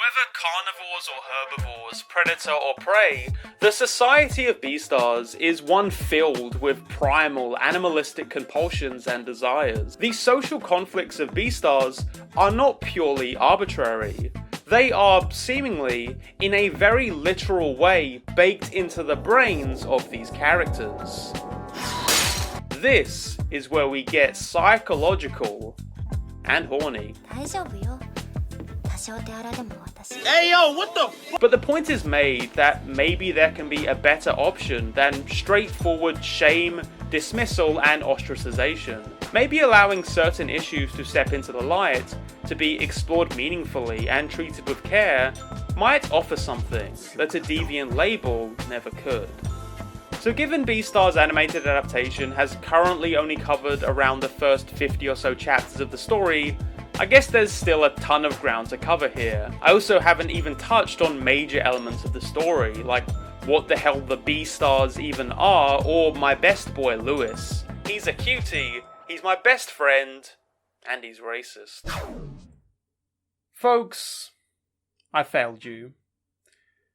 Whether carnivores or herbivores, predator or prey, the society of BEASTARS is one filled with primal, animalistic compulsions and desires. These social conflicts of BEASTARS are not purely arbitrary. They are, seemingly, in a very literal way, baked into the brains of these characters. This is where we get psychological and horny. Hey yo, what the f- But the point is made that maybe there can be a better option than straightforward shame, dismissal, and ostracization. Maybe allowing certain issues to step into the light, to be explored meaningfully and treated with care, might offer something that a deviant label never could. So given BEASTAR's animated adaptation has currently only covered around the first 50 or so chapters of the story, I guess there's still a ton of ground to cover here. I also haven't even touched on major elements of the story, like what the hell the BEASTARS even are, or my best boy Lewis. He's a cutie, he's my best friend, and he's racist. Folks, I failed you.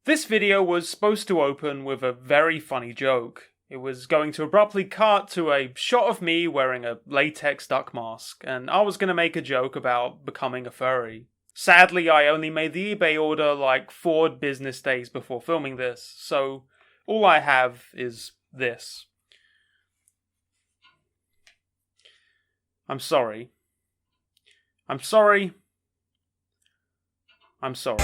This video was supposed to open with a very funny joke. It was going to abruptly cut to a shot of me wearing a latex duck mask, and I was going to make a joke about becoming a furry. Sadly, I only made the eBay order like 4 business days before filming this, so all I have is this. I'm sorry. I'm sorry. I'm sorry.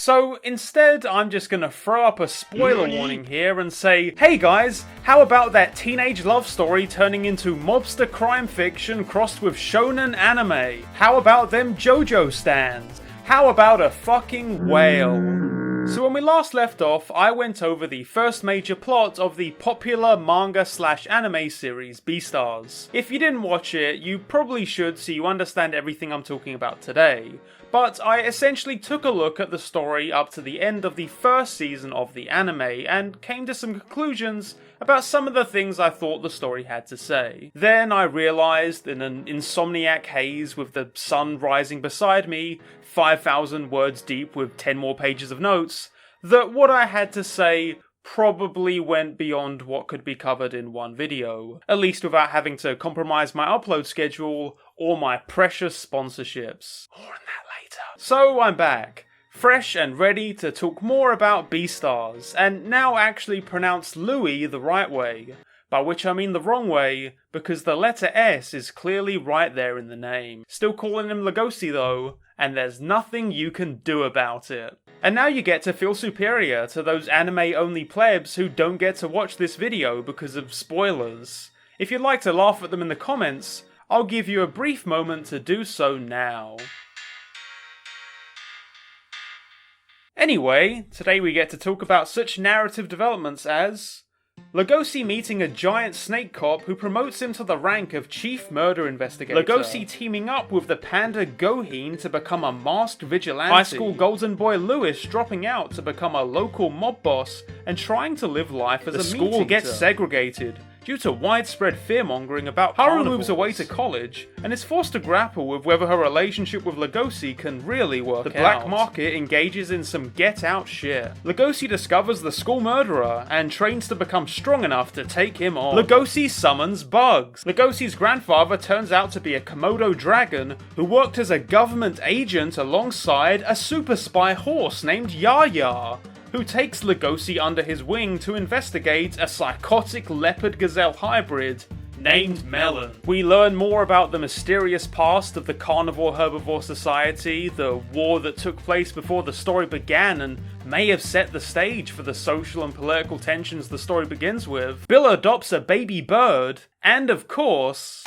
So instead, I'm just gonna throw up a spoiler warning here and say, hey guys, how about that teenage love story turning into mobster crime fiction crossed with shonen anime? How about them JoJo stands? How about a fucking whale? So when we last left off, I went over the first major plot of the popular manga/anime series BEASTARS. If you didn't watch it, you probably should so you understand everything I'm talking about today. But I essentially took a look at the story up to the end of the first season of the anime and came to some conclusions about some of the things I thought the story had to say. Then I realised, in an insomniac haze with the sun rising beside me, 5,000 words deep with 10 more pages of notes, that what I had to say probably went beyond what could be covered in one video, at least without having to compromise my upload schedule or my precious sponsorships. More on that later. So I'm back, fresh and ready to talk more about BEASTARS, and now actually pronounce Louis the right way, by which I mean the wrong way, because the letter S is clearly right there in the name. Still calling him LEGOSI though, and there's nothing you can do about it. And now you get to feel superior to those anime-only plebs who don't get to watch this video because of spoilers. If you'd like to laugh at them in the comments, I'll give you a brief moment to do so now. Anyway, today we get to talk about such narrative developments as LEGOSI meeting a giant snake cop who promotes him to the rank of chief murder investigator. LEGOSI teaming up with the panda Goheen to become a masked vigilante. High school golden boy Lewis dropping out to become a local mob boss and trying to live life as a school gets segregated due to widespread fear-mongering about Haru moves away to college and is forced to grapple with whether her relationship with LEGOSI can really work out. The black market engages in some get-out shit. LEGOSI discovers the school murderer and trains to become strong enough to take him on. LEGOSI summons bugs. LEGOSI's grandfather turns out to be a Komodo dragon who worked as a government agent alongside a super spy horse named Yaya, who takes LEGOSI under his wing to investigate a psychotic leopard-gazelle hybrid named Melon. We learn more about the mysterious past of the carnivore-herbivore society, the war that took place before the story began and may have set the stage for the social and political tensions the story begins with. Bill adopts a baby bird, and of course...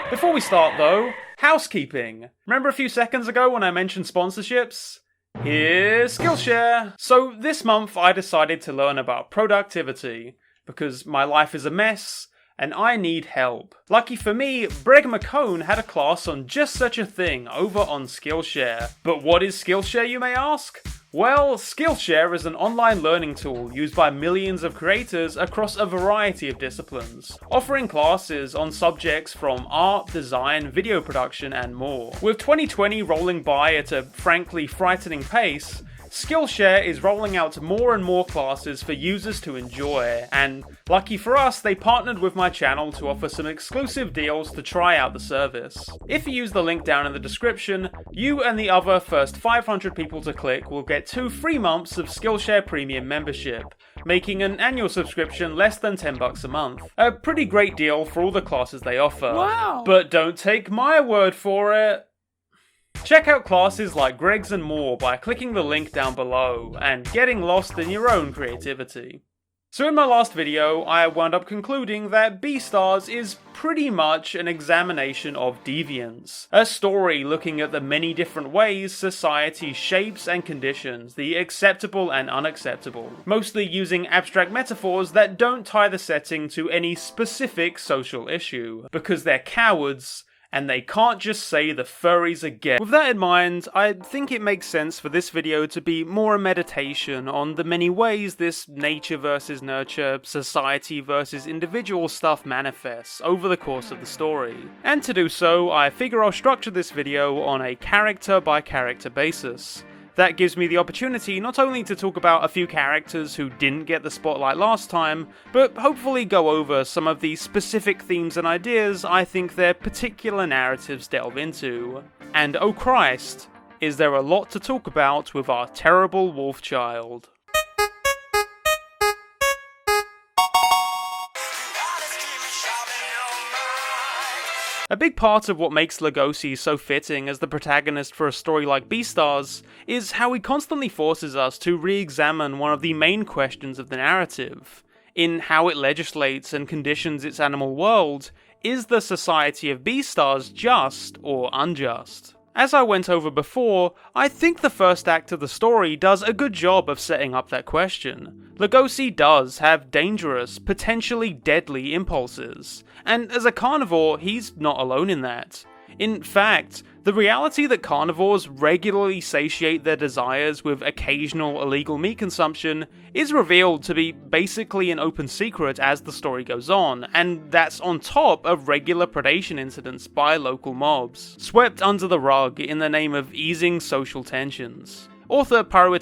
Before we start though, housekeeping. Remember a few seconds ago when I mentioned sponsorships? Here's Skillshare! So this month I decided to learn about productivity, because my life is a mess, and I need help. Lucky for me, Breg McCone had a class on just such a thing over on Skillshare. But what is Skillshare, you may ask? Well, Skillshare is an online learning tool used by millions of creators across a variety of disciplines, offering classes on subjects from art, design, video production, and more. With 2020 rolling by at a frankly frightening pace, Skillshare is rolling out more and more classes for users to enjoy, and lucky for us, they partnered with my channel to offer some exclusive deals to try out the service. If you use the link down in the description, you and the other first 500 people to click will get 2 free months of Skillshare Premium membership, making an annual subscription less than $10 a month. A pretty great deal for all the classes they offer. Wow! But don't take my word for it. Check out classes like Greg's and more by clicking the link down below and getting lost in your own creativity. So in my last video, I wound up concluding that BEASTARS is pretty much an examination of deviance. A story looking at the many different ways society shapes and conditions the acceptable and unacceptable, mostly using abstract metaphors that don't tie the setting to any specific social issue, because they're cowards and they can't just say the furries again. With that in mind, I think it makes sense for this video to be more a meditation on the many ways this nature versus nurture, society versus individual stuff manifests over the course of the story. And to do so, I figure I'll structure this video on a character by character basis. That gives me the opportunity not only to talk about a few characters who didn't get the spotlight last time, but hopefully go over some of the specific themes and ideas I think their particular narratives delve into. And oh Christ, is there a lot to talk about with our terrible wolf child. A big part of what makes LEGOSI so fitting as the protagonist for a story like BEASTARS is how he constantly forces us to re-examine one of the main questions of the narrative. In how it legislates and conditions its animal world, is the society of BEASTARS just or unjust? As I went over before, I think the first act of the story does a good job of setting up that question. LEGOSI does have dangerous, potentially deadly impulses, and as a carnivore, he's not alone in that. In fact, the reality that carnivores regularly satiate their desires with occasional illegal meat consumption is revealed to be basically an open secret as the story goes on, and that's on top of regular predation incidents by local mobs, swept under the rug in the name of easing social tensions. Author Haru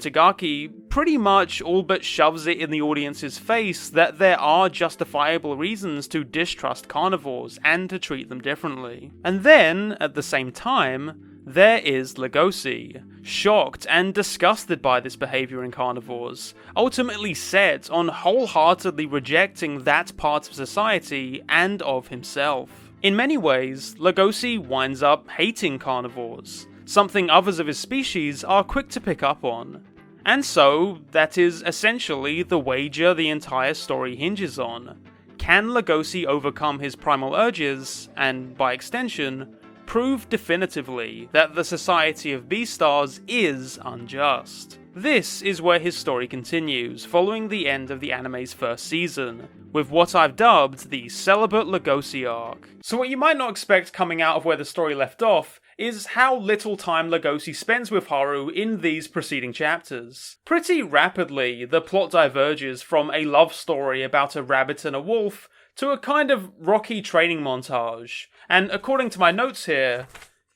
pretty much all but shoves it in the audience's face that there are justifiable reasons to distrust carnivores and to treat them differently. And then, at the same time, there is LEGOSI, shocked and disgusted by this behaviour in carnivores, ultimately set on wholeheartedly rejecting that part of society and of himself. In many ways, LEGOSI winds up hating carnivores, something others of his species are quick to pick up on. And so, that is essentially the wager the entire story hinges on. Can LEGOSI overcome his primal urges, and by extension, prove definitively that the society of BEASTARS is unjust? This is where his story continues, following the end of the anime's first season, with what I've dubbed the Celibate LEGOSI arc. So what you might not expect coming out of where the story left off is how little time LEGOSI spends with Haru in these preceding chapters. Pretty rapidly, the plot diverges from a love story about a rabbit and a wolf to a kind of Rocky training montage, and according to my notes here,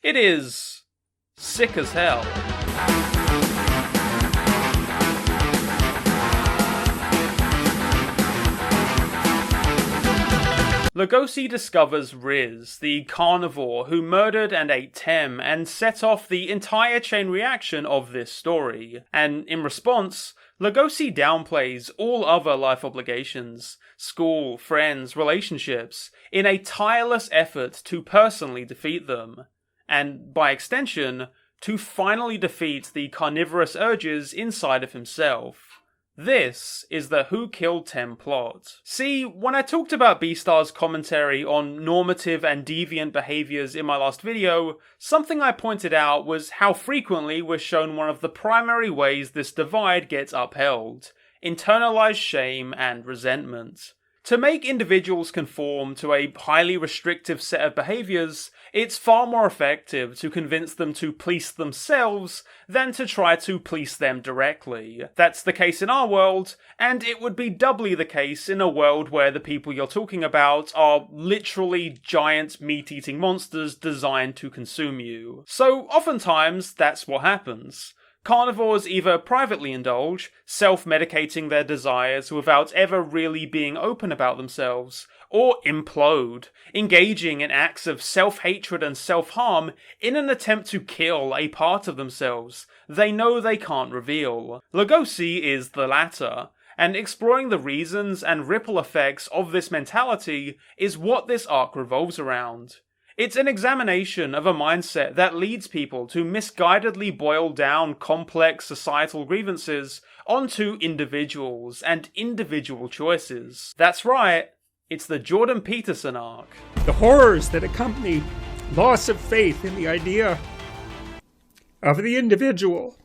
it is sick as hell. LEGOSI discovers Riz, the carnivore who murdered and ate Tem and set off the entire chain reaction of this story, and in response, LEGOSI downplays all other life obligations, school, friends, relationships, in a tireless effort to personally defeat them, and by extension, to finally defeat the carnivorous urges inside of himself. This is the Who Killed Tem plot. See, when I talked about BEASTARS' commentary on normative and deviant behaviours in my last video, something I pointed out was how frequently we're shown one of the primary ways this divide gets upheld: internalized shame and resentment. To make individuals conform to a highly restrictive set of behaviours, It's far more effective to convince them to police themselves than to try to police them directly. That's the case in our world, and it would be doubly the case in a world where the people you're talking about are literally giant meat-eating monsters designed to consume you. So oftentimes, that's what happens. Carnivores either privately indulge, self-medicating their desires without ever really being open about themselves, or implode, engaging in acts of self-hatred and self-harm in an attempt to kill a part of themselves they know they can't reveal. LEGOSI is the latter, and exploring the reasons and ripple effects of this mentality is what this arc revolves around. It's an examination of a mindset that leads people to misguidedly boil down complex societal grievances onto individuals and individual choices. That's right, it's the Jordan Peterson arc. The horrors that accompany loss of faith in the idea of the individual.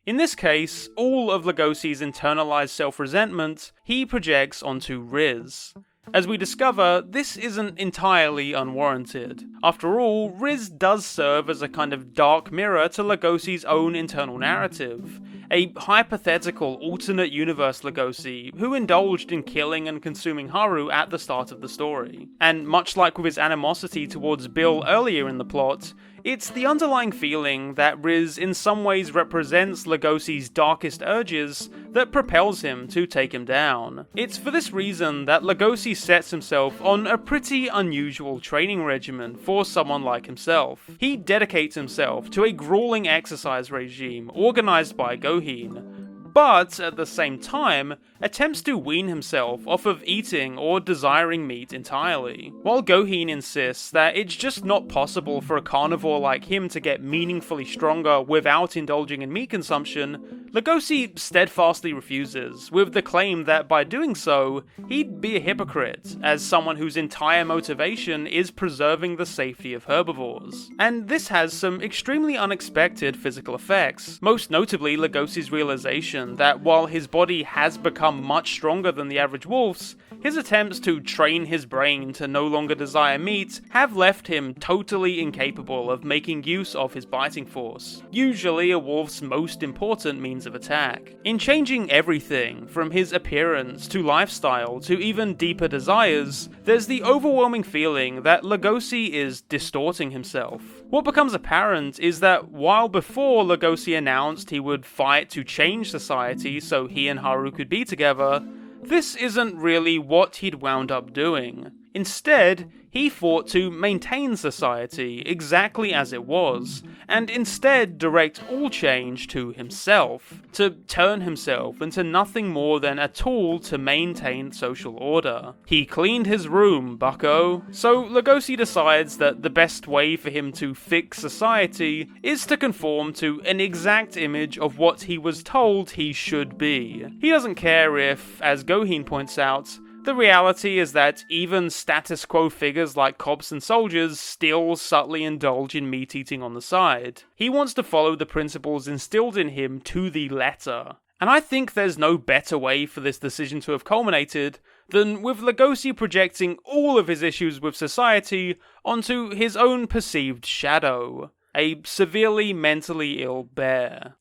In this case, all of LEGOSI's internalized self-resentment he projects onto Riz. As we discover, this isn't entirely unwarranted. After all, Riz does serve as a kind of dark mirror to LEGOSI's own internal narrative. A hypothetical alternate universe LEGOSI who indulged in killing and consuming Haru at the start of the story. And much like with his animosity towards Bill earlier in the plot, it's the underlying feeling that Riz in some ways represents LEGOSI's darkest urges that propels him to take him down. It's for this reason that LEGOSI sets himself on a pretty unusual training regimen for someone like himself. He dedicates himself to a grueling exercise regime organized by Gohin, but at the same time, attempts to wean himself off of eating or desiring meat entirely. While Gohin insists that it's just not possible for a carnivore like him to get meaningfully stronger without indulging in meat consumption, LEGOSI steadfastly refuses, with the claim that by doing so, he'd be a hypocrite, as someone whose entire motivation is preserving the safety of herbivores. And this has some extremely unexpected physical effects, most notably LEGOSI's realization that while his body has become much stronger than the average wolf's, his attempts to train his brain to no longer desire meat have left him totally incapable of making use of his biting force, usually a wolf's most important means of attack. In changing everything, from his appearance to lifestyle to even deeper desires, there's the overwhelming feeling that LEGOSI is distorting himself. What becomes apparent is that while before LEGOSI announced he would fight to change society so he and Haru could be together, this isn't really what he'd wound up doing. Instead, he fought to maintain society exactly as it was, and instead direct all change to himself, to turn himself into nothing more than a tool to maintain social order. He cleaned his room, bucko. So LEGOSI decides that the best way for him to fix society is to conform to an exact image of what he was told he should be. He doesn't care if, as Gohin points out, the reality is that even status quo figures like cops and soldiers still subtly indulge in meat eating on the side. He wants to follow the principles instilled in him to the letter. And I think there's no better way for this decision to have culminated than with LEGOSI projecting all of his issues with society onto his own perceived shadow, a severely mentally ill bear.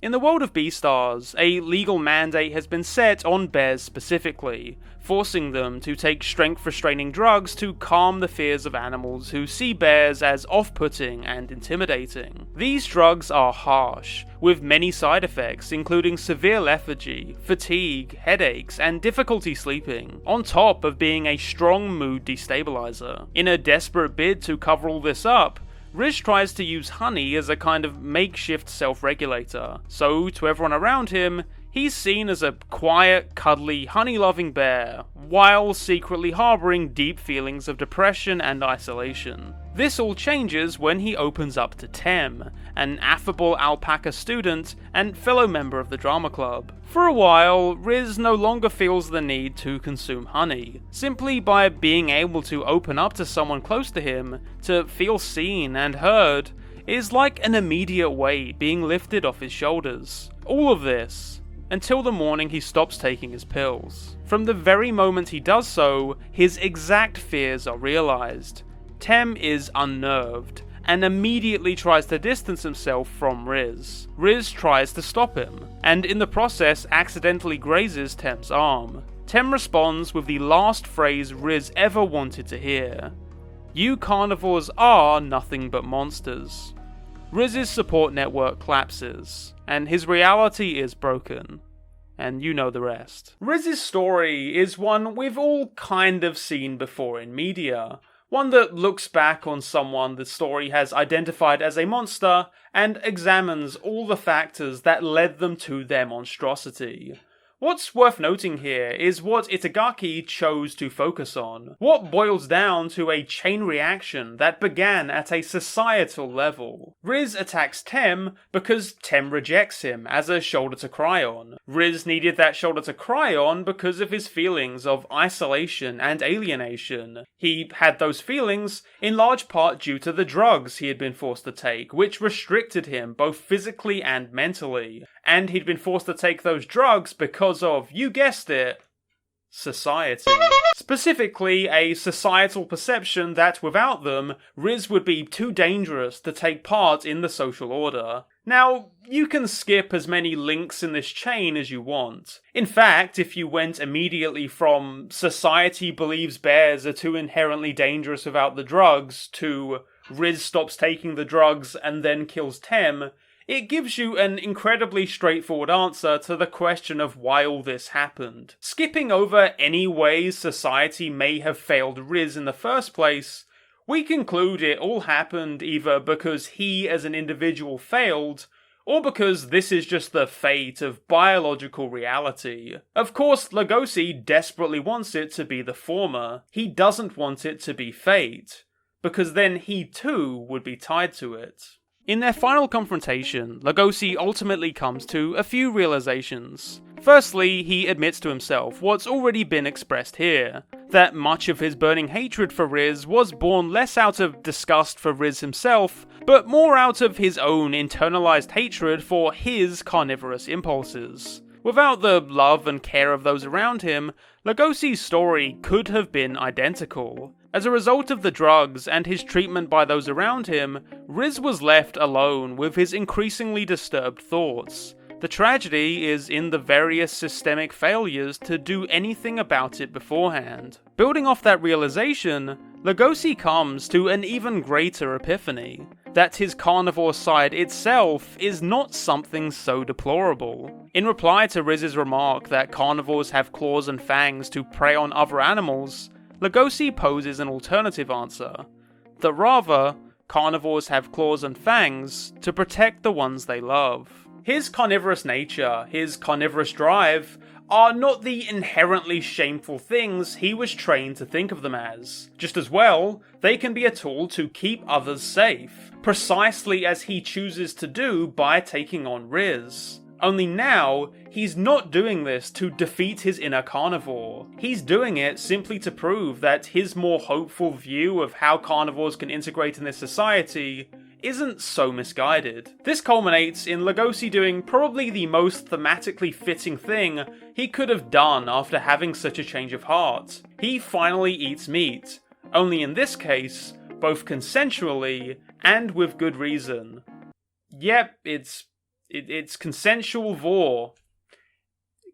In the world of BEASTARS, a legal mandate has been set on bears specifically, forcing them to take strength-restraining drugs to calm the fears of animals who see bears as off-putting and intimidating. These drugs are harsh, with many side effects including severe lethargy, fatigue, headaches, and difficulty sleeping, on top of being a strong mood destabilizer. In a desperate bid to cover all this up, Riz tries to use honey as a kind of makeshift self-regulator, so to everyone around him, he's seen as a quiet, cuddly, honey-loving bear, while secretly harboring deep feelings of depression and isolation. This all changes when he opens up to Tem, an affable alpaca student and fellow member of the drama club. For a while, Riz no longer feels the need to consume honey. Simply by being able to open up to someone close to him, to feel seen and heard, is like an immediate weight being lifted off his shoulders. All of this, until the morning he stops taking his pills. From the very moment he does so, his exact fears are realized. Tem is unnerved, and immediately tries to distance himself from Riz. Riz tries to stop him, and in the process accidentally grazes Tem's arm. Tem responds with the last phrase Riz ever wanted to hear. "You carnivores are nothing but monsters." Riz's support network collapses, and his reality is broken. And you know the rest. Riz's story is one we've all kind of seen before in media. One that looks back on someone the story has identified as a monster and examines all the factors that led them to their monstrosity. What's worth noting here is what Itagaki chose to focus on, what boils down to a chain reaction that began at a societal level. Riz attacks Tem because Tem rejects him as a shoulder to cry on. Riz needed that shoulder to cry on because of his feelings of isolation and alienation. He had those feelings in large part due to the drugs he had been forced to take, which restricted him both physically and mentally. And he'd been forced to take those drugs because of, you guessed it, society. Specifically, a societal perception that without them, Riz would be too dangerous to take part in the social order. Now, you can skip as many links in this chain as you want. In fact, if you went immediately from society believes bears are too inherently dangerous without the drugs to Riz stops taking the drugs and then kills Tem, it gives you an incredibly straightforward answer to the question of why all this happened. Skipping over any ways society may have failed Riz in the first place, we conclude it all happened either because he as an individual failed, or because this is just the fate of biological reality. Of course, LEGOSI desperately wants it to be the former. He doesn't want it to be fate, because then he too would be tied to it. In their final confrontation, LEGOSI ultimately comes to a few realizations. Firstly, he admits to himself what's already been expressed here, that much of his burning hatred for Riz was born less out of disgust for Riz himself, but more out of his own internalized hatred for his carnivorous impulses. Without the love and care of those around him, LEGOSI's story could have been identical. As a result of the drugs and his treatment by those around him, Riz was left alone with his increasingly disturbed thoughts. The tragedy is in the various systemic failures to do anything about it beforehand. Building off that realization, LEGOSI comes to an even greater epiphany, that his carnivore side itself is not something so deplorable. In reply to Riz's remark that carnivores have claws and fangs to prey on other animals, LEGOSI poses an alternative answer, that rather, carnivores have claws and fangs to protect the ones they love. His carnivorous nature, his carnivorous drive, are not the inherently shameful things he was trained to think of them as. Just as well, they can be a tool to keep others safe, precisely as he chooses to do by taking on Riz. Only now, he's not doing this to defeat his inner carnivore. He's doing it simply to prove that his more hopeful view of how carnivores can integrate in this society isn't so misguided. This culminates in LEGOSI doing probably the most thematically fitting thing he could have done after having such a change of heart. He finally eats meat, only in this case, both consensually and with good reason. Yep, it's consensual vore.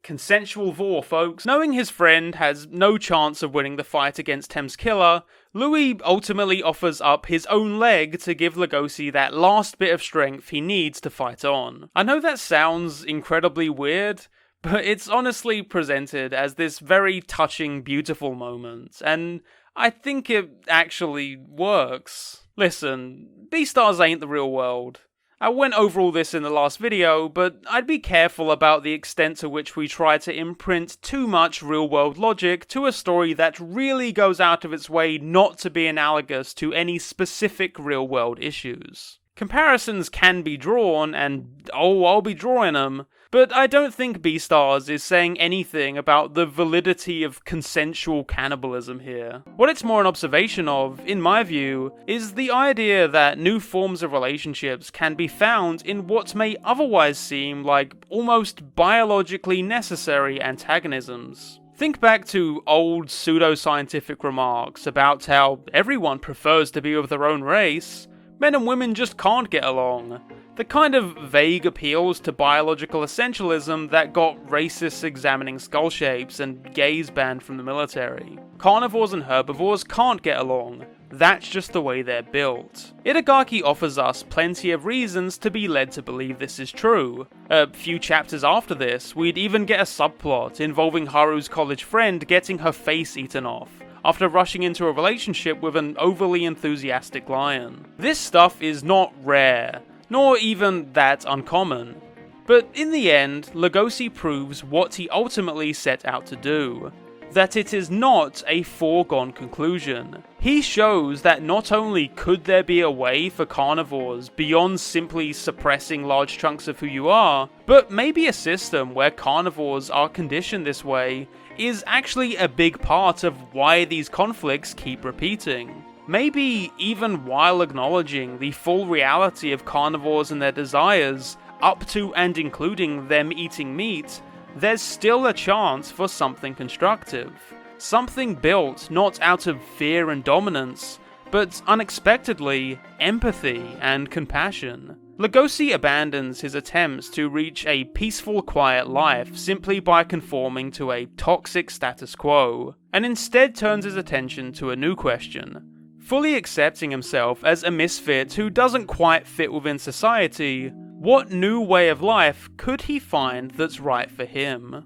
Consensual vore, folks. Knowing his friend has no chance of winning the fight against Tem's killer, Louis ultimately offers up his own leg to give LEGOSI that last bit of strength he needs to fight on. I know that sounds incredibly weird, but it's honestly presented as this very touching, beautiful moment, and I think it actually works. Listen, BEASTARS ain't the real world. I went over all this in the last video, but I'd be careful about the extent to which we try to imprint too much real-world logic to a story that really goes out of its way not to be analogous to any specific real-world issues. Comparisons can be drawn, and I'll be drawing them, But I don't think BEASTARS is saying anything about the validity of consensual cannibalism here. What it's more an observation of, in my view, is the idea that new forms of relationships can be found in what may otherwise seem like almost biologically necessary antagonisms. Think back to old pseudoscientific remarks about how everyone prefers to be of their own race. Men and women just can't get along. The kind of vague appeals to biological essentialism that got racists examining skull shapes and gays banned from the military. Carnivores and herbivores can't get along. That's just the way they're built. Itagaki offers us plenty of reasons to be led to believe this is true. A few chapters after this, we'd even get a subplot involving Haru's college friend getting her face eaten off after rushing into a relationship with an overly enthusiastic lion. This stuff is not rare, nor even that uncommon. But in the end, LEGOSI proves what he ultimately set out to do. That it is not a foregone conclusion. He shows that not only could there be a way for carnivores beyond simply suppressing large chunks of who you are, but maybe a system where carnivores are conditioned this way is actually a big part of why these conflicts keep repeating. Maybe even while acknowledging the full reality of carnivores and their desires, up to and including them eating meat, there's still a chance for something constructive. Something built not out of fear and dominance, but unexpectedly, empathy and compassion. LEGOSI abandons his attempts to reach a peaceful, quiet life simply by conforming to a toxic status quo, and instead turns his attention to a new question. Fully accepting himself as a misfit who doesn't quite fit within society, what new way of life could he find that's right for him?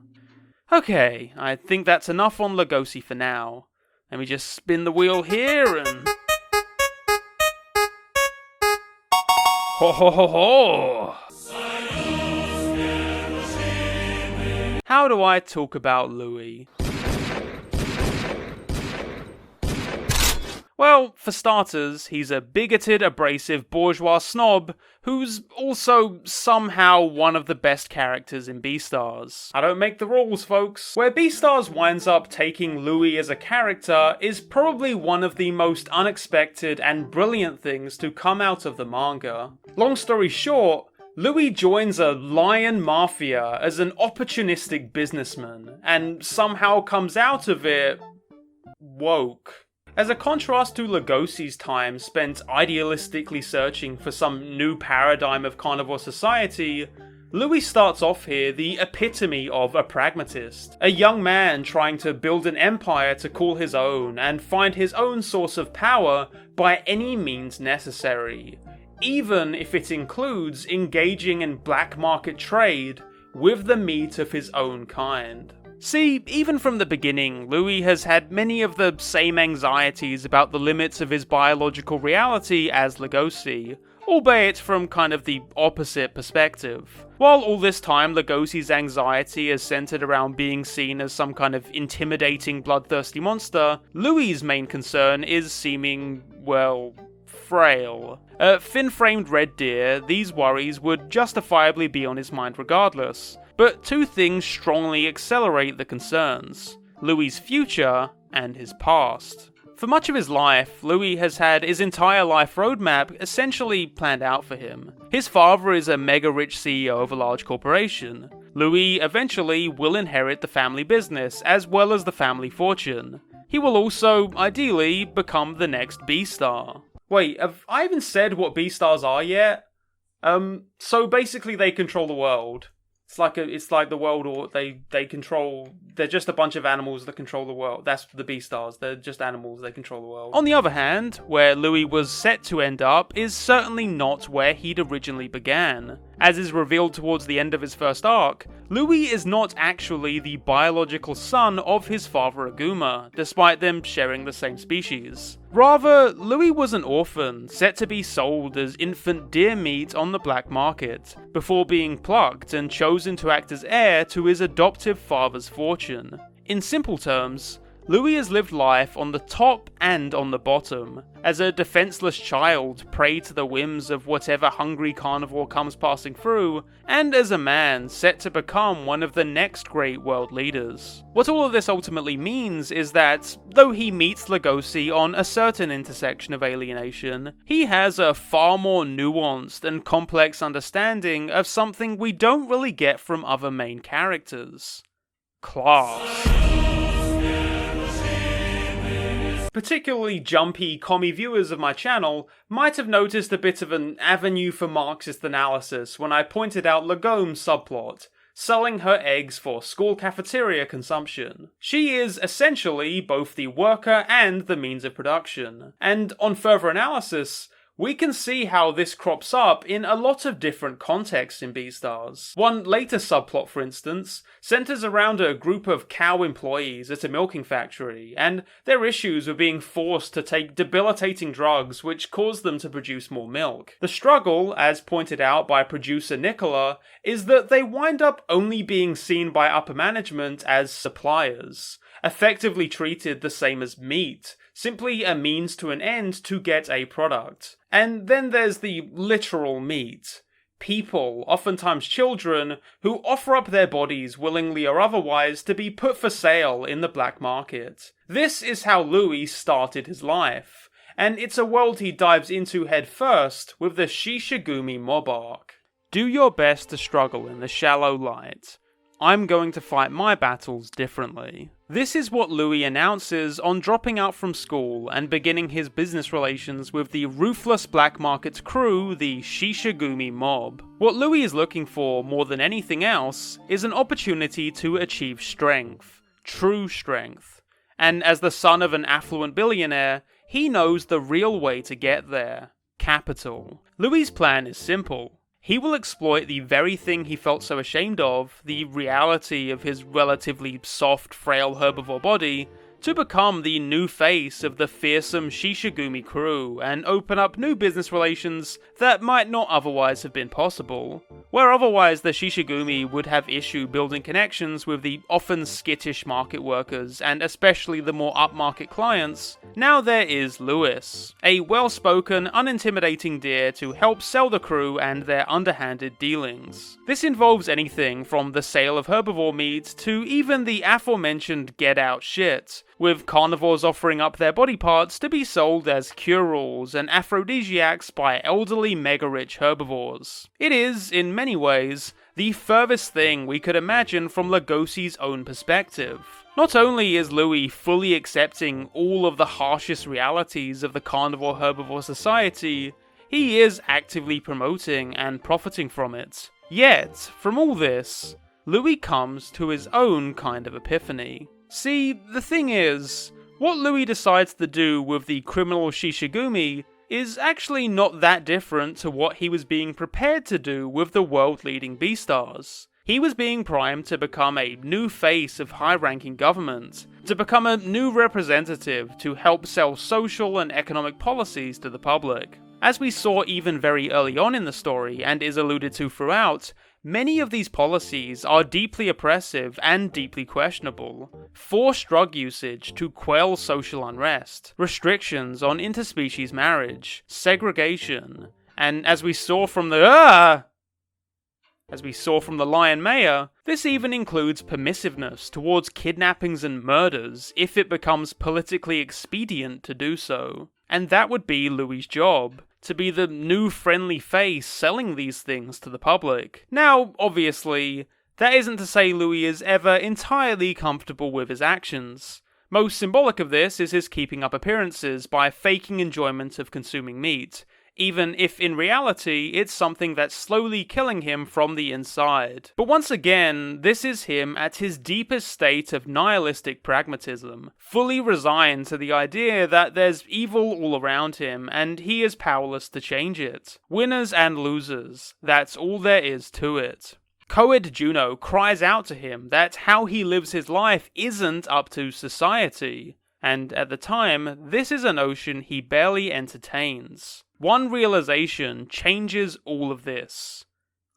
Okay, I think that's enough on LEGOSI for now. Let me just spin the wheel here and... Ho ho ho ho! How do I talk about Louis? Well, for starters, he's a bigoted, abrasive, bourgeois snob who's also somehow one of the best characters in BEASTARS. I don't make the rules, folks. Where BEASTARS winds up taking Louis as a character is probably one of the most unexpected and brilliant things to come out of the manga. Long story short, Louis joins a lion mafia as an opportunistic businessman, and somehow comes out of it woke. As a contrast to LEGOSI's time spent idealistically searching for some new paradigm of carnivore society, Louis starts off here the epitome of a pragmatist. A young man trying to build an empire to call his own and find his own source of power by any means necessary, even if it includes engaging in black market trade with the meat of his own kind. See, even from the beginning, Louis has had many of the same anxieties about the limits of his biological reality as LEGOSI, albeit from kind of the opposite perspective. While all this time LEGOSI's anxiety is centered around being seen as some kind of intimidating, bloodthirsty monster, Louis's main concern is seeming, well, frail. A thin-framed red deer, these worries would justifiably be on his mind regardless. But two things strongly accelerate the concerns: Louis's future and his past. For much of his life, Louis has had his entire life roadmap essentially planned out for him. His father is a mega-rich CEO of a large corporation. Louis eventually will inherit the family business as well as the family fortune. He will also, ideally, become the next B-star. Wait, have I even said what B-stars are yet? So basically they control the world. It's like the world, or they control. They're just a bunch of animals that control the world. That's the BEASTARS. They're just animals. They control the world. On the other hand, where Louis was set to end up is certainly not where he'd originally began. As is revealed towards the end of his first arc, Louis is not actually the biological son of his father Aguma, despite them sharing the same species. Rather, Louis was an orphan, set to be sold as infant deer meat on the black market, before being plucked and chosen to act as heir to his adoptive father's fortune. In simple terms, Louis has lived life on the top and on the bottom, as a defenseless child prey to the whims of whatever hungry carnivore comes passing through, and as a man set to become one of the next great world leaders. What all of this ultimately means is that, though he meets LEGOSI on a certain intersection of alienation, he has a far more nuanced and complex understanding of something we don't really get from other main characters: class. Particularly jumpy commie viewers of my channel might have noticed a bit of an avenue for Marxist analysis when I pointed out Lagome's subplot, selling her eggs for school cafeteria consumption. She is essentially both the worker and the means of production, and on further analysis, we can see how this crops up in a lot of different contexts in BEASTARS. One later subplot, for instance, centers around a group of cow employees at a milking factory, and their issues with being forced to take debilitating drugs which cause them to produce more milk. The struggle, as pointed out by producer Nicola, is that they wind up only being seen by upper management as suppliers, effectively treated the same as meat, simply a means to an end to get a product. And then there's the literal meat. People, oftentimes children, who offer up their bodies willingly or otherwise to be put for sale in the black market. This is how Louis started his life, and it's a world he dives into head first with the Shishigumi mob arc. Do your best to struggle in the shallow light. I'm going to fight my battles differently. This is what Louis announces on dropping out from school and beginning his business relations with the ruthless black market crew, the Shishigumi mob. What Louis is looking for more than anything else is an opportunity to achieve strength. True strength. And as the son of an affluent billionaire, he knows the real way to get there. Capital. Louis' plan is simple. He will exploit the very thing he felt so ashamed of, the reality of his relatively soft, frail herbivore body, to become the new face of the fearsome Shishigumi crew and open up new business relations that might not otherwise have been possible. Where otherwise the Shishigumi would have issue building connections with the often skittish market workers and especially the more upmarket clients, now there is Louis, a well-spoken, unintimidating deer to help sell the crew and their underhanded dealings. This involves anything from the sale of herbivore meat to even the aforementioned get-out shit, with carnivores offering up their body parts to be sold as cure-alls and aphrodisiacs by elderly mega-rich herbivores. It is, in many ways, the furthest thing we could imagine from LEGOSI's own perspective. Not only is Louis fully accepting all of the harshest realities of the carnivore-herbivore society, he is actively promoting and profiting from it. Yet, from all this, Louis comes to his own kind of epiphany. See, the thing is, what Louis decides to do with the criminal Shishigumi is actually not that different to what he was being prepared to do with the world-leading BEASTARS. He was being primed to become a new face of high-ranking government, to become a new representative to help sell social and economic policies to the public. As we saw even very early on in the story, and is alluded to throughout, many of these policies are deeply oppressive and deeply questionable. Forced drug usage to quell social unrest, restrictions on interspecies marriage, segregation, and as we saw from the Lion Mayor, this even includes permissiveness towards kidnappings and murders if it becomes politically expedient to do so. And that would be Louis' job, to be the new friendly face selling these things to the public. Now, obviously, that isn't to say Louis is ever entirely comfortable with his actions. Most symbolic of this is his keeping up appearances by faking enjoyment of consuming meat, even if in reality it's something that's slowly killing him from the inside. But once again, this is him at his deepest state of nihilistic pragmatism, fully resigned to the idea that there's evil all around him and he is powerless to change it. Winners and losers, that's all there is to it. Co-ed Juno cries out to him that how he lives his life isn't up to society, and at the time, this is a notion he barely entertains. One realization changes all of this.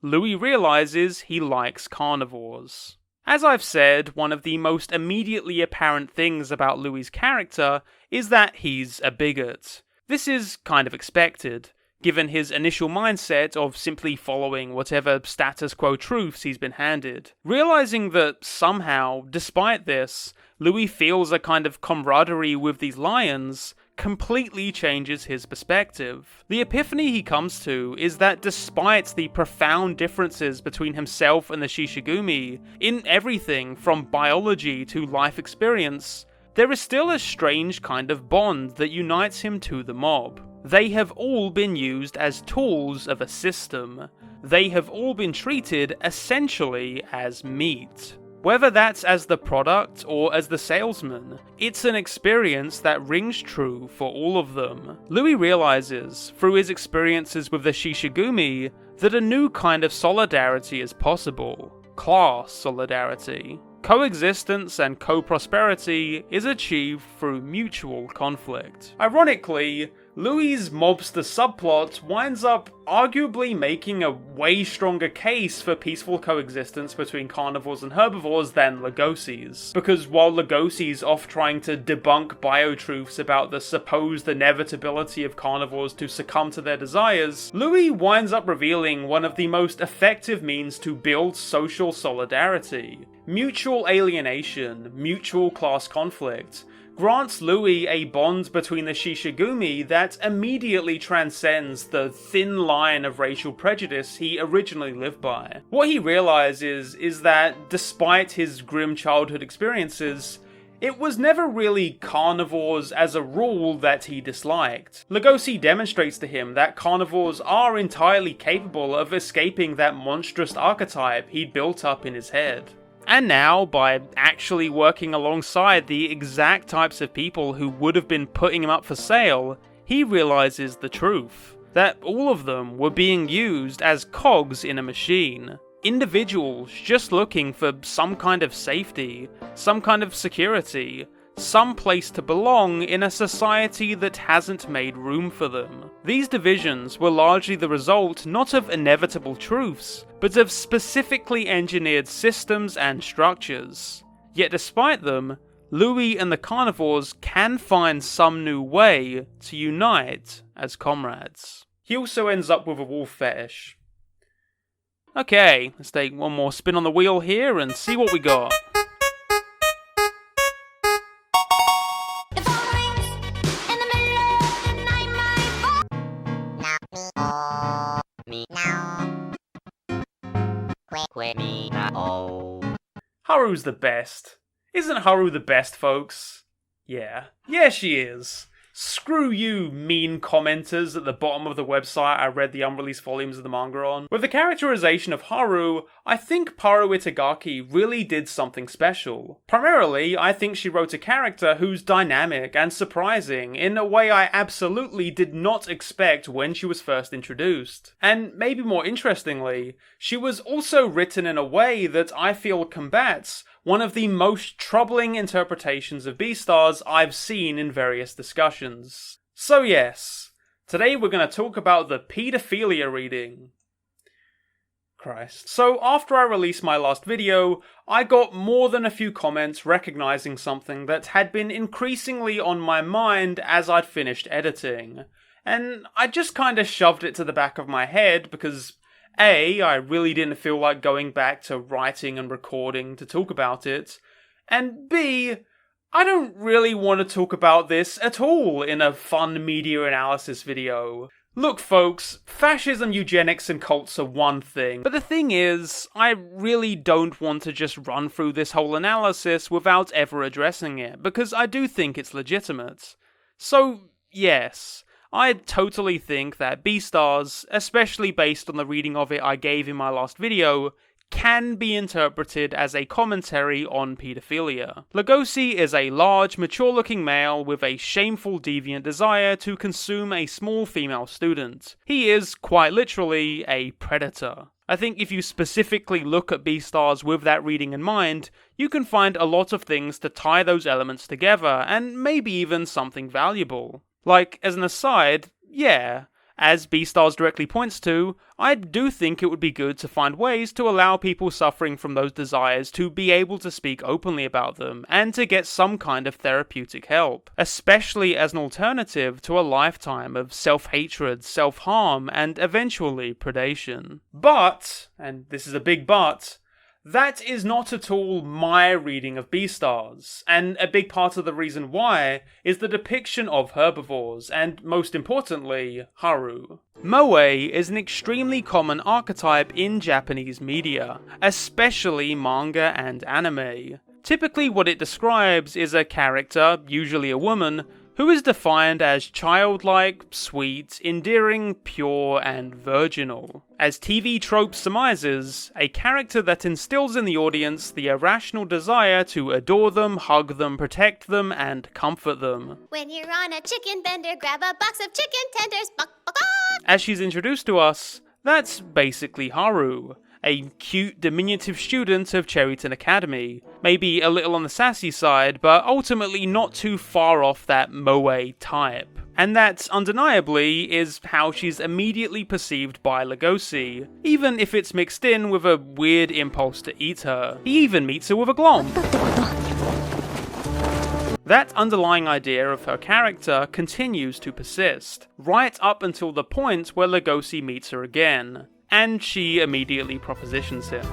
Louis realizes he likes carnivores. As I've said, one of the most immediately apparent things about Louis's character is that he's a bigot. This is kind of expected, given his initial mindset of simply following whatever status quo truths he's been handed. Realizing that somehow, despite this, Louis feels a kind of camaraderie with these lions completely changes his perspective. The epiphany he comes to is that despite the profound differences between himself and the Shishigumi, in everything from biology to life experience, there is still a strange kind of bond that unites him to the mob. They have all been used as tools of a system. They have all been treated essentially as meat. Whether that's as the product or as the salesman, it's an experience that rings true for all of them. Louis realizes, through his experiences with the Shishigumi, that a new kind of solidarity is possible. Class solidarity. Coexistence and co-prosperity is achieved through mutual conflict. Ironically, Louis' mobster subplot winds up arguably making a way stronger case for peaceful coexistence between carnivores and herbivores than LEGOSI's. Because while LEGOSI's off trying to debunk biotruths about the supposed inevitability of carnivores to succumb to their desires, Louis winds up revealing one of the most effective means to build social solidarity. Mutual alienation, mutual class conflict, grants Louis a bond between the Shishigumi that immediately transcends the thin line of racial prejudice he originally lived by. What he realizes is that, despite his grim childhood experiences, it was never really carnivores as a rule that he disliked. LEGOSI demonstrates to him that carnivores are entirely capable of escaping that monstrous archetype he'd built up in his head. And now, by actually working alongside the exact types of people who would have been putting him up for sale, he realizes the truth. That all of them were being used as cogs in a machine. Individuals just looking for some kind of safety, some kind of security, some place to belong in a society that hasn't made room for them. These divisions were largely the result not of inevitable truths, but of specifically engineered systems and structures. Yet despite them, Louis and the carnivores can find some new way to unite as comrades. He also ends up with a wolf fetish. Okay, let's take one more spin on the wheel here and see what we got. Haru's the best. Isn't Haru the best, folks? Yeah. Yeah, she is. Screw you, mean commenters at the bottom of the website I read the unreleased volumes of the manga on. With the characterization of Haru, I think Paru Itagaki really did something special. Primarily, I think she wrote a character who's dynamic and surprising in a way I absolutely did not expect when she was first introduced. And maybe more interestingly, she was also written in a way that I feel combats one of the most troubling interpretations of BEASTARS I've seen in various discussions. So yes, today we're going to talk about the paedophilia reading. Christ. So after I released my last video, I got more than a few comments recognizing something that had been increasingly on my mind as I'd finished editing. And I just kinda shoved it to the back of my head because A, I really didn't feel like going back to writing and recording to talk about it, and B, I don't really want to talk about this at all in a fun media analysis video. Look folks, fascism, eugenics and cults are one thing, but the thing is, I really don't want to just run through this whole analysis without ever addressing it, because I do think it's legitimate. So, yes, I totally think that BEASTARS, especially based on the reading of it I gave in my last video, can be interpreted as a commentary on paedophilia. LEGOSI is a large, mature-looking male with a shameful, deviant desire to consume a small female student. He is, quite literally, a predator. I think if you specifically look at BEASTARS with that reading in mind, you can find a lot of things to tie those elements together, and maybe even something valuable. Like, as an aside, yeah, As BEASTARS directly points to, I do think it would be good to find ways to allow people suffering from those desires to be able to speak openly about them, and to get some kind of therapeutic help, especially as an alternative to a lifetime of self-hatred, self-harm, and eventually predation. But, and this is a big but, that is not at all my reading of BEASTARS, and a big part of the reason why is the depiction of herbivores, and most importantly, Haru. Moe is an extremely common archetype in Japanese media, especially manga and anime. Typically what it describes is a character, usually a woman, who is defined as childlike, sweet, endearing, pure, and virginal. As TV trope surmises, a character that instills in the audience the irrational desire to adore them, hug them, protect them, and comfort them. When you're on a chicken bender, grab a box of chicken tenders. Bok, bok, bok. As she's introduced to us, that's basically Haru, a cute, diminutive student of Cherryton Academy. Maybe a little on the sassy side, but ultimately not too far off that moe type. And that, undeniably, is how she's immediately perceived by LEGOSI, even if it's mixed in with a weird impulse to eat her. He even meets her with a glom. That underlying idea of her character continues to persist, right up until the point where LEGOSI meets her again. And she immediately propositions him.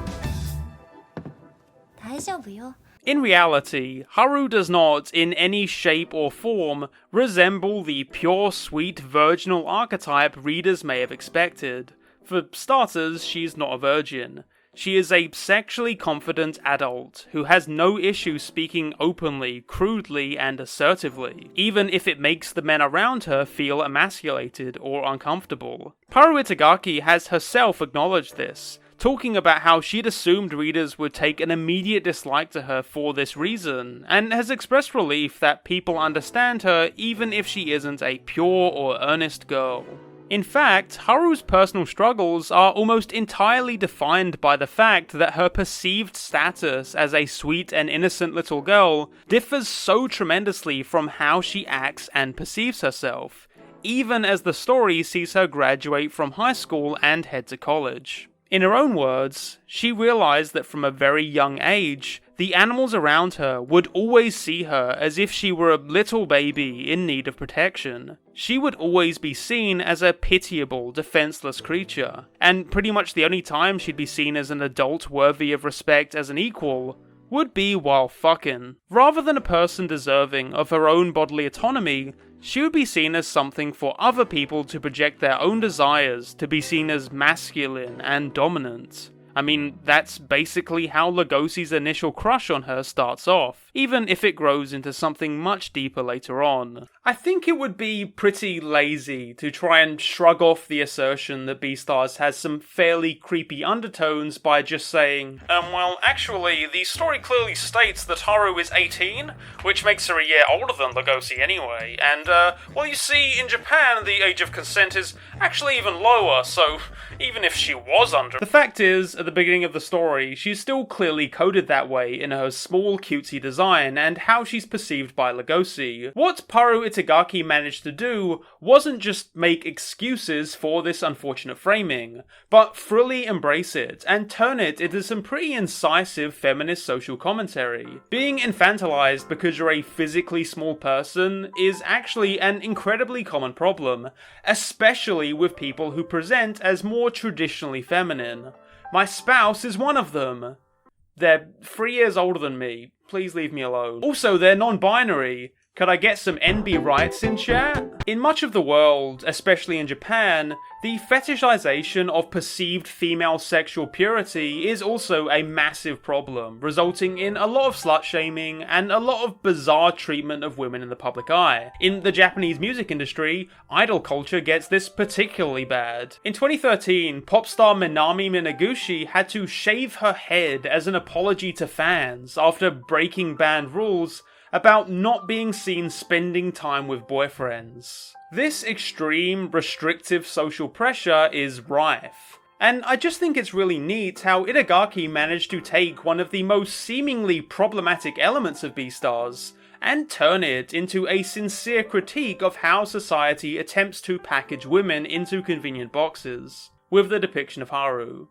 In reality, Haru does not, in any shape or form, resemble the pure, sweet, virginal archetype readers may have expected. For starters, she's not a virgin. She is a sexually confident adult who has no issue speaking openly, crudely, and assertively, even if it makes the men around her feel emasculated or uncomfortable. Haru Itagaki has herself acknowledged this, talking about how she'd assumed readers would take an immediate dislike to her for this reason, and has expressed relief that people understand her even if she isn't a pure or earnest girl. In fact, Haru's personal struggles are almost entirely defined by the fact that her perceived status as a sweet and innocent little girl differs so tremendously from how she acts and perceives herself, even as the story sees her graduate from high school and head to college. In her own words, she realized that from a very young age, the animals around her would always see her as if she were a little baby in need of protection. She would always be seen as a pitiable, defenseless creature, and pretty much the only time she'd be seen as an adult worthy of respect as an equal would be while fucking. Rather than a person deserving of her own bodily autonomy, she would be seen as something for other people to project their own desires, to be seen as masculine and dominant. I mean, that's basically how LEGOSI's initial crush on her starts off, even if it grows into something much deeper later on. I think it would be pretty lazy to try and shrug off the assertion that BEASTARS has some fairly creepy undertones by just saying, well, actually, the story clearly states that Haru is 18, which makes her a year older than LEGOSI anyway, and, well, you see, in Japan, the age of consent is actually even lower, so even if she was under... The fact is, at the beginning of the story, she's still clearly coded that way in her small cutesy design and how she's perceived by LEGOSI. What Haru Itagaki managed to do wasn't just make excuses for this unfortunate framing, but fully embrace it and turn it into some pretty incisive feminist social commentary. Being infantilized because you're a physically small person is actually an incredibly common problem, especially with people who present as more traditionally feminine. My spouse is one of them. They're 3 years older than me. Please leave me alone. Also, they're non-binary. Could I get some NB rights in chat? In much of the world, especially in Japan, the fetishization of perceived female sexual purity is also a massive problem, resulting in a lot of slut-shaming and a lot of bizarre treatment of women in the public eye. In the Japanese music industry, idol culture gets this particularly bad. In 2013, pop star Minami Minaguchi had to shave her head as an apology to fans after breaking band rules about not being seen spending time with boyfriends. This extreme, restrictive social pressure is rife. And I just think it's really neat how Itagaki managed to take one of the most seemingly problematic elements of BEASTARS and turn it into a sincere critique of how society attempts to package women into convenient boxes, with the depiction of Haru.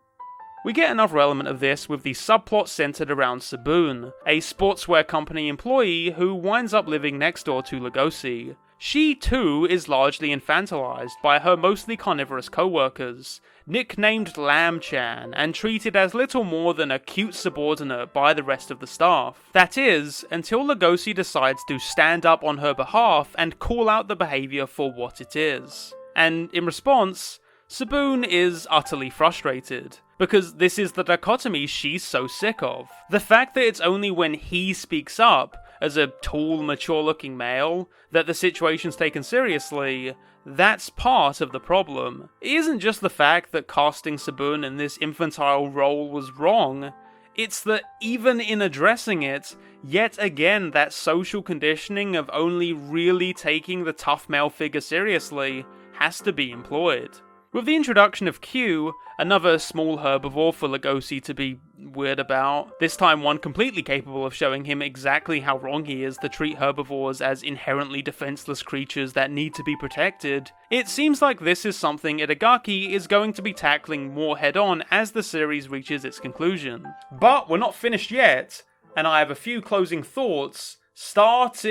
We get another element of this with the subplot centered around Sabun, a sportswear company employee who winds up living next door to LEGOSI. She too is largely infantilized by her mostly carnivorous co-workers, nicknamed Lamb-chan, and treated as little more than a cute subordinate by the rest of the staff. That is, until LEGOSI decides to stand up on her behalf and call out the behaviour for what it is. And in response, Sabun is utterly frustrated, because this is the dichotomy she's so sick of. The fact that it's only when he speaks up, as a tall, mature-looking male, that the situation's taken seriously, that's part of the problem. It isn't just the fact that casting Sabun in this infantile role was wrong, it's that even in addressing it, yet again that social conditioning of only really taking the tough male figure seriously has to be employed. With the introduction of Q, another small herbivore for LEGOSI to be weird about, this time one completely capable of showing him exactly how wrong he is to treat herbivores as inherently defenseless creatures that need to be protected, it seems like this is something Itagaki is going to be tackling more head-on as the series reaches its conclusion. But we're not finished yet, and I have a few closing thoughts, starting...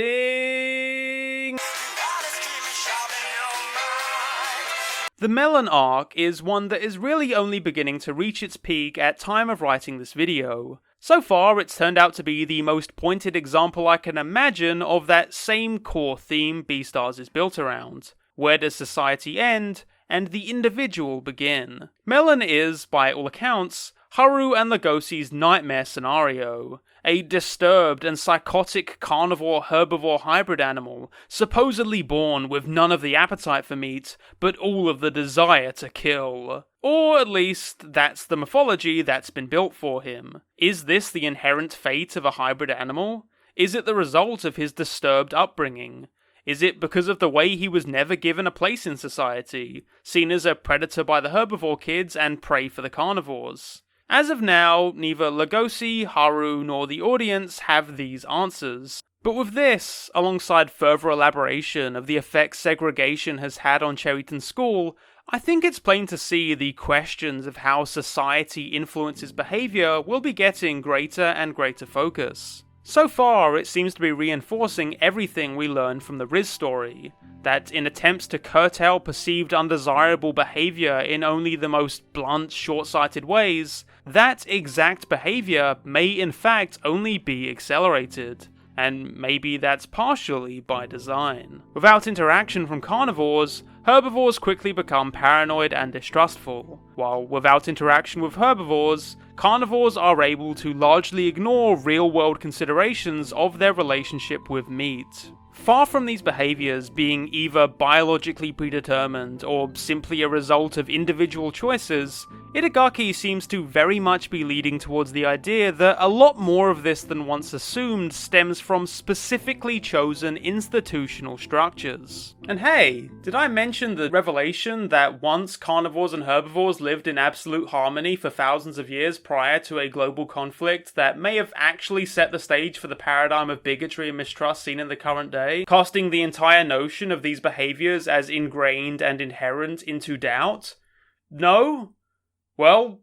The Melon arc is one that is really only beginning to reach its peak at time of writing this video. So far, it's turned out to be the most pointed example I can imagine of that same core theme BEASTARS is built around. Where does society end, and the individual begin? Melon is, by all accounts, Haru and LEGOSI's nightmare scenario, a disturbed and psychotic carnivore-herbivore hybrid animal, supposedly born with none of the appetite for meat, but all of the desire to kill. Or at least, that's the mythology that's been built for him. Is this the inherent fate of a hybrid animal? Is it the result of his disturbed upbringing? Is it because of the way he was never given a place in society, seen as a predator by the herbivore kids and prey for the carnivores? As of now, neither LEGOSI, Haru, nor the audience have these answers. But with this, alongside further elaboration of the effects segregation has had on Cherryton School, I think it's plain to see the questions of how society influences behaviour will be getting greater and greater focus. So far, it seems to be reinforcing everything we learned from the Riz story, that in attempts to curtail perceived undesirable behaviour in only the most blunt, short-sighted ways, that exact behaviour may in fact only be accelerated. And maybe that's partially by design. Without interaction from carnivores, herbivores quickly become paranoid and distrustful, while without interaction with herbivores, carnivores are able to largely ignore real-world considerations of their relationship with meat. Far from these behaviours being either biologically predetermined or simply a result of individual choices, Itagaki seems to very much be leading towards the idea that a lot more of this than once assumed stems from specifically chosen institutional structures. And hey, did I mention the revelation that once carnivores and herbivores lived in absolute harmony for thousands of years prior to a global conflict that may have actually set the stage for the paradigm of bigotry and mistrust seen in the current day, casting the entire notion of these behaviours as ingrained and inherent into doubt? No? Well,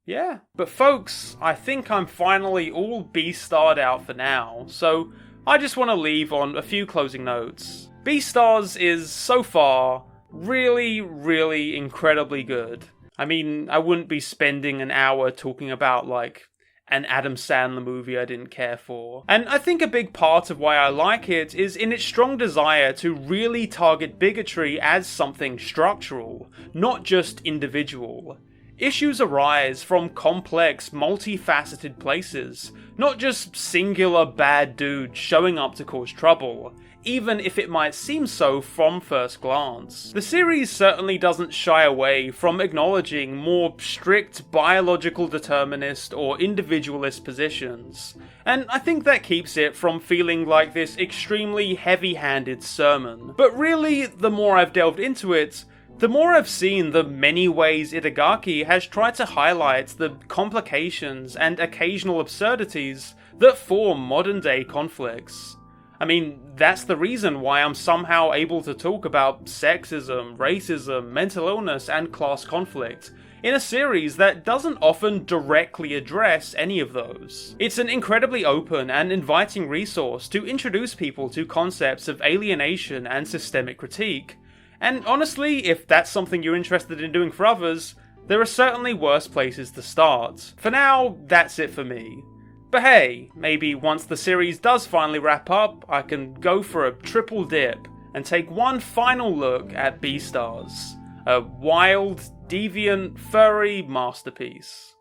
yeah. But folks, I think I'm finally all B-starred out for now, so I just want to leave on a few closing notes. BEASTARS is, so far, really, really incredibly good. I mean, I wouldn't be spending an hour talking about, like, an Adam Sandler movie I didn't care for. And I think a big part of why I like it is in its strong desire to really target bigotry as something structural, not just individual. Issues arise from complex, multifaceted places, not just singular bad dudes showing up to cause trouble, even if it might seem so from first glance. The series certainly doesn't shy away from acknowledging more strict biological determinist or individualist positions, and I think that keeps it from feeling like this extremely heavy-handed sermon. But really, the more I've delved into it, the more I've seen the many ways Itagaki has tried to highlight the complications and occasional absurdities that form modern day conflicts. I mean, that's the reason why I'm somehow able to talk about sexism, racism, mental illness, and class conflict in a series that doesn't often directly address any of those. It's an incredibly open and inviting resource to introduce people to concepts of alienation and systemic critique. And honestly, if that's something you're interested in doing for others, there are certainly worse places to start. For now, that's it for me. But hey, maybe once the series does finally wrap up, I can go for a triple dip and take one final look at BEASTARS, a wild, deviant, furry masterpiece.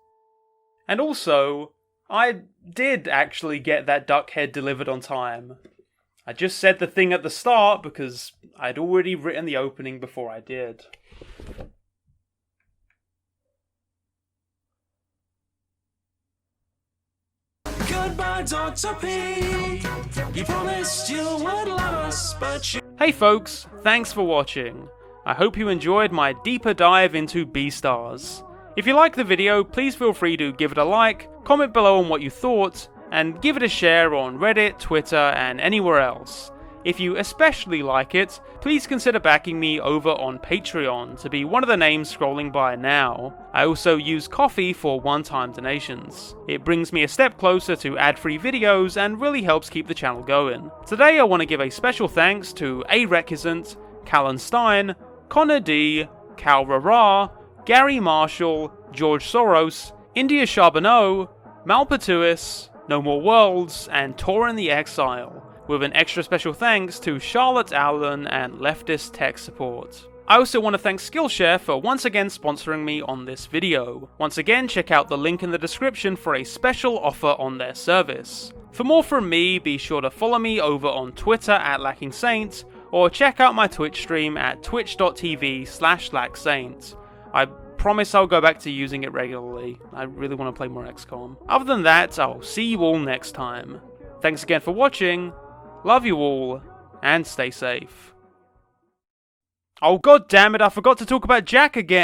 And also, I did actually get that duck head delivered on time. I just said the thing at the start because I'd already written the opening before I did. Goodbye, Dr. P. You promised you would love us, but you... Hey folks, thanks for watching. I hope you enjoyed my deeper dive into BEASTARS. If you liked the video, please feel free to give it a like, comment below on what you thought, and give it a share on Reddit, Twitter, and anywhere else. If you especially like it, please consider backing me over on Patreon to be one of the names scrolling by now. I also use Ko-fi for one-time donations. It brings me a step closer to ad-free videos and really helps keep the channel going. Today I want to give a special thanks to A. Requisant, Callan Stein, Connor D, Cal Rara, Gary Marshall, George Soros, India Charbonneau, Malpatuis, No More Worlds, and Torin the Exile, with an extra special thanks to Charlotte Allen and Leftist Tech Support. I also want to thank Skillshare for once again sponsoring me on this video. Once again, check out the link in the description for a special offer on their service. For more from me, be sure to follow me over on Twitter at LackingSaint, or check out my Twitch stream at twitch.tv/lacksaint. I promise I'll go back to using it regularly. I really want to play more XCOM. Other than that, I'll see you all next time. Thanks again for watching, love you all, and stay safe. Oh god damn it, I forgot to talk about Jack again!